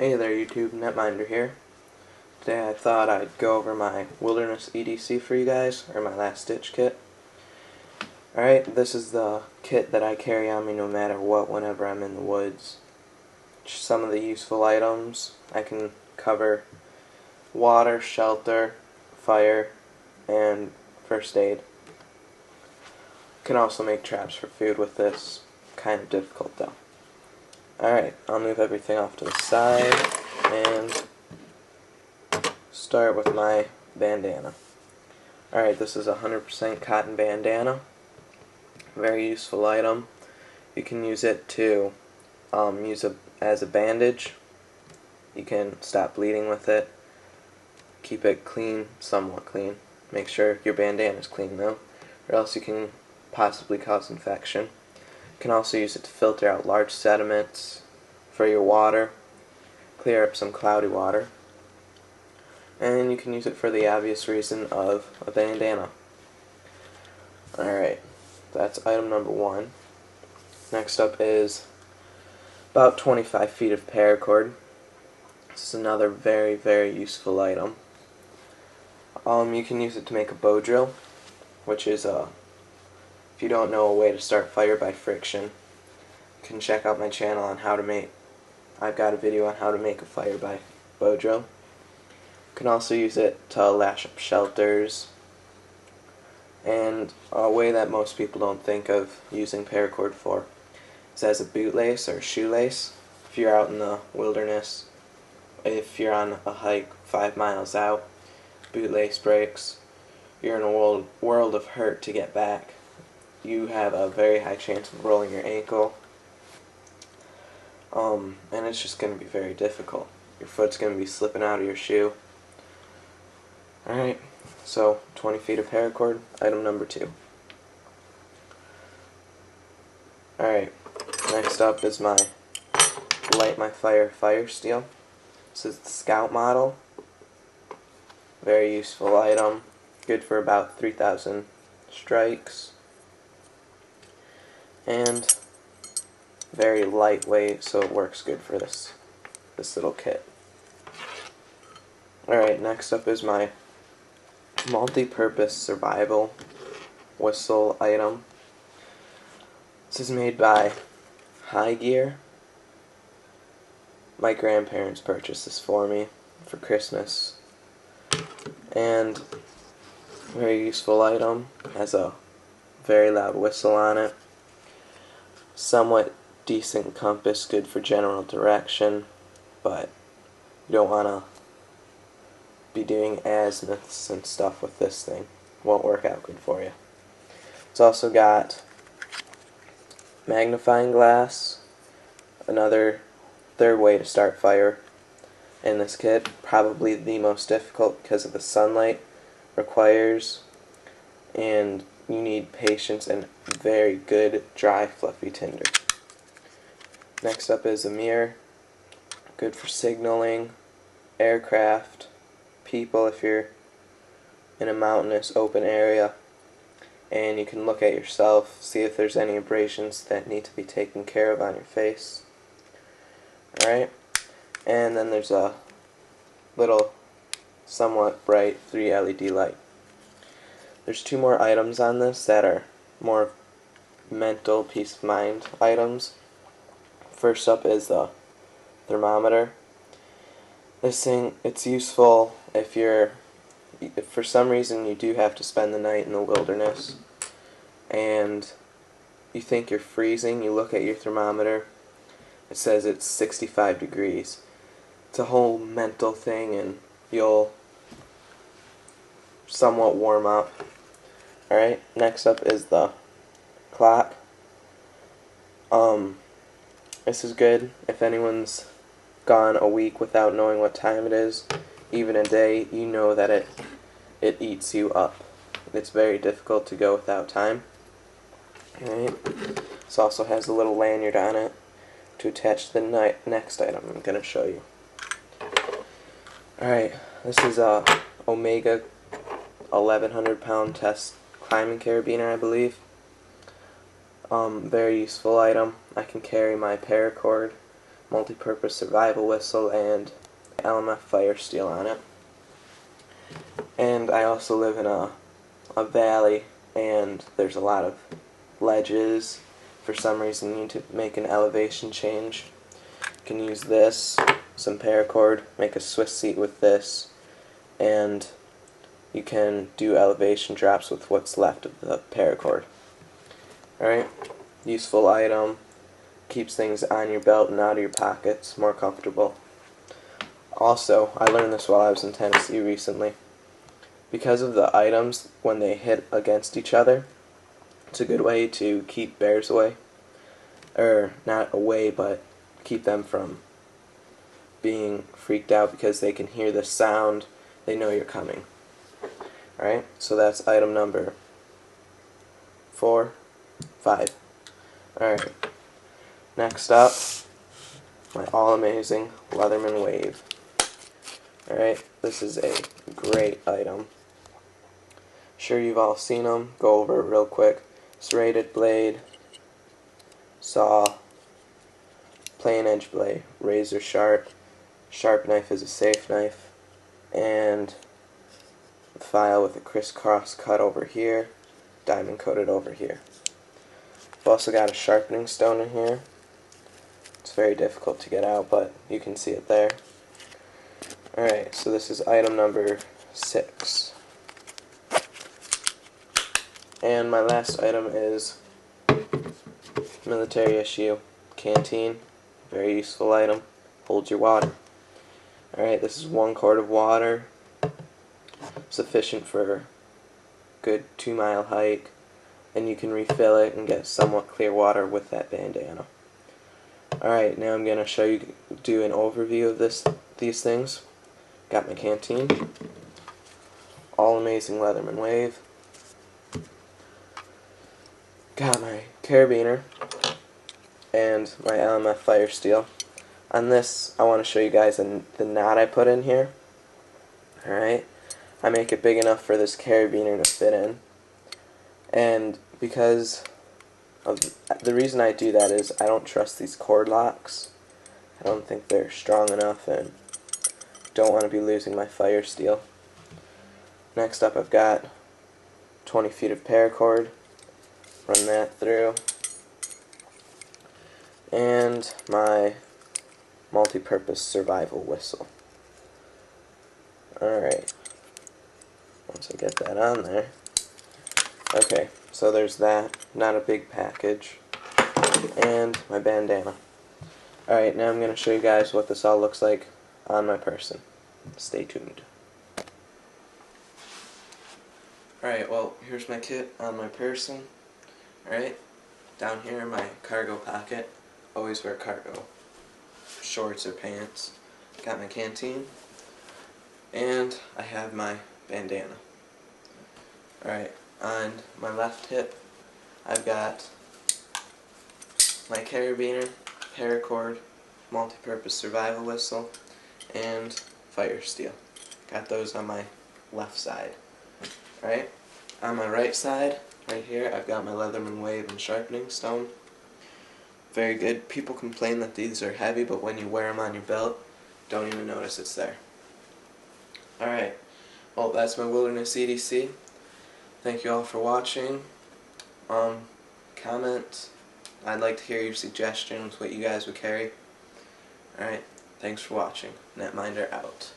Hey there YouTube, Netminder here. Today I thought I'd go over my Wilderness EDC for you guys, or my last ditch kit. Alright, this is the kit that I carry on me no matter what whenever I'm in the woods. Some of the useful items: I can cover water, shelter, fire, and first aid. Can also make traps for food with this. Kind of difficult though. Alright, I'll move everything off to the side and start with my bandana. Alright, this is a 100% cotton bandana. Very useful item. You can use it to as a bandage. You can stop bleeding with it. Keep it clean, somewhat clean. Make sure your bandana is clean though, or else you can possibly cause infection. You can also use it to filter out large sediments for your water, clear up some cloudy water, and you can use it for the obvious reason of a bandana. Alright, that's item number one. Next up is about 25 feet of paracord. This is another very, very useful item. You can use it to make a bow drill, which is if you don't know a way to start fire by friction, you can check out my channel on how to make. I've got a video on how to make a fire by bow drill. You can also use it to lash up shelters, and a way that most people don't think of using paracord for is as a bootlace or shoelace. If you're out in the wilderness, if you're on a hike 5 miles out, bootlace breaks, you're in a world of hurt to get back. You have a very high chance of rolling your ankle, and it's just going to be very difficult. Your foot's going to be slipping out of your shoe. Alright, so 20 feet of paracord, item number two. Alright, next up is my Light My Fire steel. This is the Scout model. Very useful item, good for about 3,000 strikes, and very lightweight, so it works good for this little kit. Alright, next up is my multi-purpose survival whistle item. This is made by High Gear. My grandparents purchased this for me for Christmas, and very useful item. Has a very loud whistle on it. Somewhat decent compass, good for general direction, but you don't want to be doing azimuths and stuff with this thing. Won't work out good for you. It's also got magnifying glass, another third way to start fire in this kit. Probably the most difficult because of the sunlight requires, and you need patience and very good dry fluffy tinder. Next up is a mirror, good for signaling, aircraft, people if you're in a mountainous open area, and you can look at yourself, see if there's any abrasions that need to be taken care of on your face. Alright, and then there's a little somewhat bright 3 LED light. There's two more items on this that are more mental peace of mind items. First up is the thermometer. This thing, it's useful if for some reason you do have to spend the night in the wilderness and you think you're freezing. You look at your thermometer, it says it's 65 degrees. It's a whole mental thing, and you'll somewhat warm up. Alright, next up is the clock. This is good if anyone's gone a week without knowing what time it is. Even a day, you know that it eats you up. It's very difficult to go without time. Alright, this also has a little lanyard on it to attach to the next item I'm going to show you. Alright, this is a Omega 1100 pound test climbing carabiner, I believe. Very useful item. I can carry my paracord multi-purpose survival whistle and LMF fire steel on it. And I also live in a valley, and there's a lot of ledges. For some reason you need to make an elevation change. You can use this, some paracord, make a Swiss seat with this, and you can do elevation drops with what's left of the paracord. Alright, useful item, keeps things on your belt and out of your pockets, more comfortable. Also, I learned this while I was in Tennessee recently. Because of the items, when they hit against each other, it's a good way to keep bears away. Or, not away, but keep them from being freaked out because they can hear the sound, they know you're coming. Alright, so that's item number 5. Alright, next up, my all-amazing Leatherman Wave. Alright, this is a great item. Sure, you've all seen them. Go over it real quick. Serrated blade, saw, plain edge blade, razor sharp, sharp knife is a safe knife, and a file with a crisscross cut over here, diamond coated over here. I've also got a sharpening stone in here. It's very difficult to get out, but you can see it there. Alright, so this is item number 6. And my last item is military issue canteen. Very useful item. Holds your water. Alright, this is 1 quart of water. Sufficient for a good 2-mile hike. And you can refill it and get somewhat clear water with that bandana. Alright, now I'm going to show you, do an overview of these things. Got my canteen. All-amazing Leatherman Wave. Got my carabiner and my LMF fire steel. On this, I want to show you guys the knot I put in here. Alright, I make it big enough for this carabiner to fit in. And because of the reason I do that is I don't trust these cord locks. I don't think they're strong enough and don't want to be losing my fire steel. Next up, I've got 20 feet of paracord. Run that through, and my multi-purpose survival whistle. Alright, once I get that on there. Okay, so there's that, not a big package, and my bandana. Alright, now I'm going to show you guys what this all looks like on my person. Stay tuned. Alright, well, here's my kit on my person. Alright, down here in my cargo pocket, always wear cargo shorts or pants. Got my canteen, and I have my bandana. Alright, on my left hip, I've got my carabiner, paracord, multi-purpose survival whistle, and fire steel. Got those on my left side. Alright, on my right side, right here, I've got my Leatherman Wave and sharpening stone. Very good. People complain that these are heavy, but when you wear them on your belt, don't even notice it's there. Alright, well, that's my wilderness EDC. Thank you all for watching. Comment. I'd like to hear your suggestions, what you guys would carry. Alright, thanks for watching. Netminder out.